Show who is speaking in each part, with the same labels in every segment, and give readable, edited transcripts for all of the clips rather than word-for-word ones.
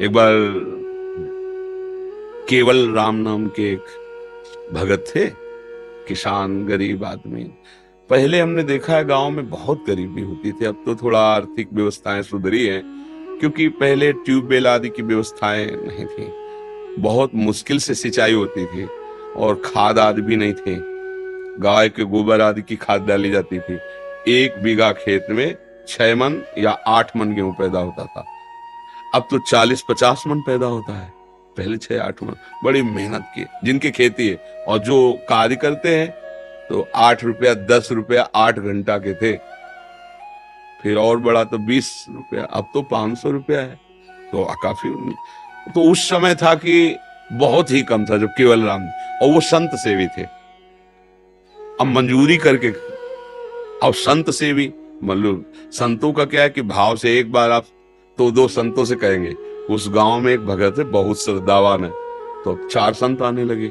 Speaker 1: एक बार केवल राम नाम के एक भगत थे, किसान, गरीब आदमी। पहले हमने देखा है गांव में बहुत गरीबी होती थी, अब तो थोड़ा आर्थिक व्यवस्थाएं सुधरी हैं, क्योंकि पहले ट्यूबवेल आदि की व्यवस्थाएं नहीं थी, बहुत मुश्किल से सिंचाई होती थी और खाद आदि भी नहीं थे। गाय के गोबर आदि की खाद डाली जाती थी। 1 बीघा खेत में 6 मन या 8 मन गेहूं पैदा होता था, अब तो 40-50 मन पैदा होता है। पहले 6-8 मन, बड़ी मेहनत की जिनकी खेती है, और जो कार्य करते हैं तो 8 रुपया 10 रुपया 8 घंटा के थे, फिर और बड़ा तो 20 रुपया, अब तो 500 रुपया है। तो काफी, तो उस समय था कि बहुत ही कम था, जो केवल राम, और वो संत सेवी थे। अब मंजूरी करके, अब संत सेवी मतलब संतों का क्या है कि भाव से एक बार आप तो 2 संतों से कहेंगे। उस गांव में एक भगत है बहुत श्रद्धावान है, तो अब 4 संत आने लगे,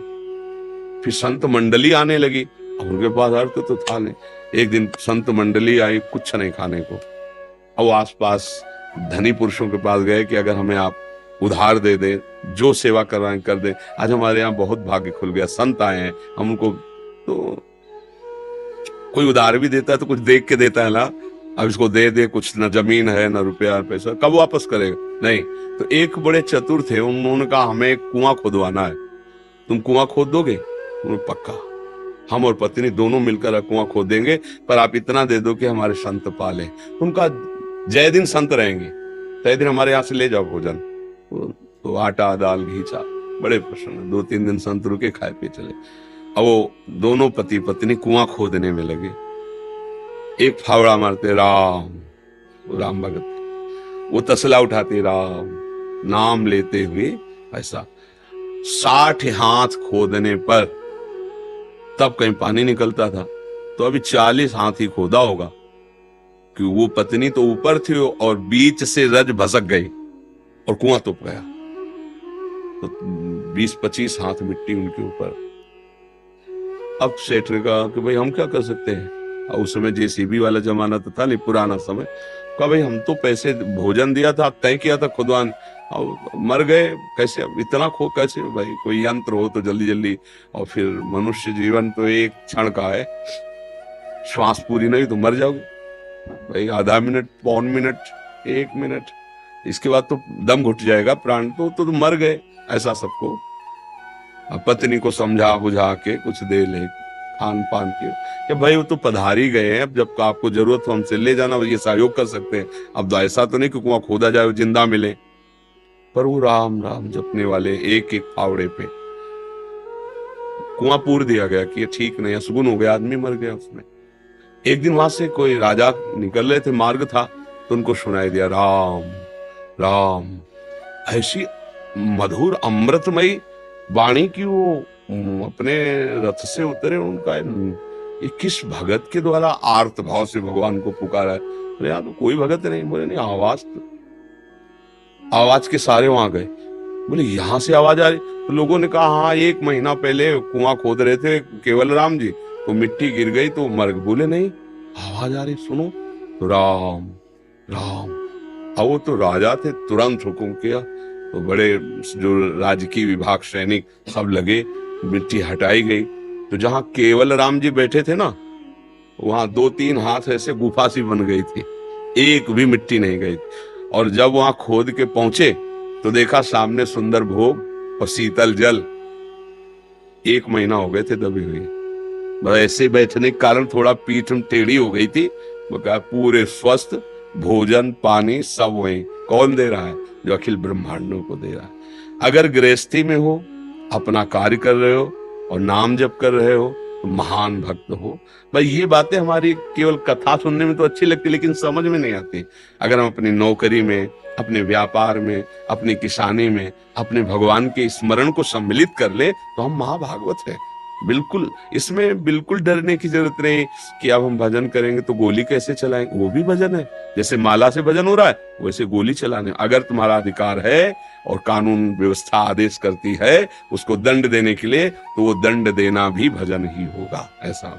Speaker 1: फिर संत मंडली आने लगी। अब उनके पास अर्थ तो था नहीं। एक दिन संत मंडली आई, कुछ नहीं खाने को। अब आसपास धनी पुरुषों के पास गए कि अगर हमें आप उधार दे दें, जो सेवा कर रहे हैं कर दें, आज हमारे यहाँ बहुत भाग्य खुल गया, संत आए हैं, हम उनको, तो कोई उधार भी देता है तो कुछ देख के देता है ना, अब इसको दे दे, कुछ न जमीन है न रुपया न पैसा, कब वापस करेगा, नहीं। तो एक बड़े चतुर थे, उन्होंने कहा हमें एक कुआं खोदवाना है, तुम कुआं खोद दोगे? पक्का, हम और पत्नी दोनों मिलकर कुआं खोद देंगे, पर आप इतना दे दो कि हमारे संत पाले। उनका जय दिन संत रहेंगे, तय दिन हमारे यहाँ से ले जाओ भोजन। तो आटा दाल घी चा, बड़े प्रसन्न। 2-3 दिन संत रुके, खाए पिए चले। अब वो दोनों पति पत्नी कुआं खोदने में लगे। एक फावड़ा मारते राम, राम भगत, वो तसला उठाते राम, नाम लेते हुए ऐसा 60 हाथ खोदने पर तब कहीं पानी निकलता था। तो अभी 40 हाथ ही खोदा होगा, कि वो पत्नी तो ऊपर थी और बीच से रज भसक गई और कुआं तुप गया। तो 20-25 हाथ मिट्टी उनके ऊपर। अब सेठ ने कहा कि भाई हम क्या कर सकते हैं, और उस समय जेसीबी वाला जमाना तो था नहीं, पुराना समय। कहा भाई हम तो पैसे भोजन दिया था, तय किया था खुदवान, और मर गए कैसे, अब इतना खो कैसे भाई, कोई यंत्र हो तो जल्दी जल्दी। और फिर मनुष्य जीवन तो एक क्षण का है, श्वास पूरी नहीं तो मर जाओगे भाई, आधा मिनट, पौन मिनट, 1 मिनट, इसके बाद तो दम घुट जाएगा, प्राण तो मर गए, ऐसा सबको। पत्नी को समझा बुझा के कुछ दे ले, खान पान के, कि भाई वो तो पधारी गए हैं, अब जब आपको जरूरत हो हमसे ले जाना, ये सहयोग कर सकते हैं। अब तो ऐसा तो नहीं कि कुआं खोदा जाए जिंदा मिले। पर वो राम राम जपने वाले एक एक फावड़े पे कुआं पूर दिया गया कि ये ठीक नहीं, असगुन हो गया, आदमी मर गया उसमें। एक दिन वहां से कोई राजा निकल रहे थे, मार्ग था, तो उनको सुनाई दिया राम राम। ऐसी मधुर अमृतमयी वाणी की वो अपने रथ से उतरे, उनका ये किस भगत के द्वारा आर्त भाव से भगवान को पुकारा है। अरे यार तो कोई भगत नहीं। बोले नहीं, आवाज के सारे वहां गए। बोले यहां से आवाज आ रही? तो लोगों ने कहा हाँ, 1 महीना पहले कुआं खोद रहे थे केवल राम जी, तो मिट्टी गिर गई तो मर गए। बोले नहीं, आवाज आ रही, सुनो। तो राम राम। अब वो तो राजा थे, तुरंत हुक्म किया, तो बड़े जो राजकीय विभाग सैनिक सब लगे, मिट्टी हटाई गई। तो जहां केवल राम जी बैठे थे ना, वहां 2-3 हाथ ऐसे गुफा सी बन गई थी, एक भी मिट्टी नहीं गई। और जब वहां खोद के पहुंचे तो देखा सामने सुंदर भोग और शीतल जल। 1 महीना हो गए थे दबी हुई, बस ऐसे बैठने के कारण थोड़ा पीठ टेढ़ी हो गई थी। वो कहा पूरे स्वस्थ, भोजन पानी सब वही। कौन दे रहा है? जो अखिल ब्रह्मांडों को दे रहा है। अगर गृहस्थी में हो, अपना कार्य कर रहे हो और नाम जप कर रहे हो, तो महान भक्त हो। भाई ये बातें हमारी केवल कथा सुनने में तो अच्छी लगती, लेकिन समझ में नहीं आती। अगर हम अपनी नौकरी में, अपने व्यापार में, अपनी किसानी में, अपने भगवान के स्मरण को सम्मिलित कर ले, तो हम महाभागवत हैं। बिल्कुल, इसमें बिल्कुल डरने की जरूरत नहीं कि अब हम भजन करेंगे तो गोली कैसे चलाएंगे। वो भी भजन है, जैसे माला से भजन हो रहा है वैसे गोली चलाने। अगर तुम्हारा अधिकार है और कानून व्यवस्था आदेश करती है उसको दंड देने के लिए, तो वो दंड देना भी भजन ही होगा। ऐसा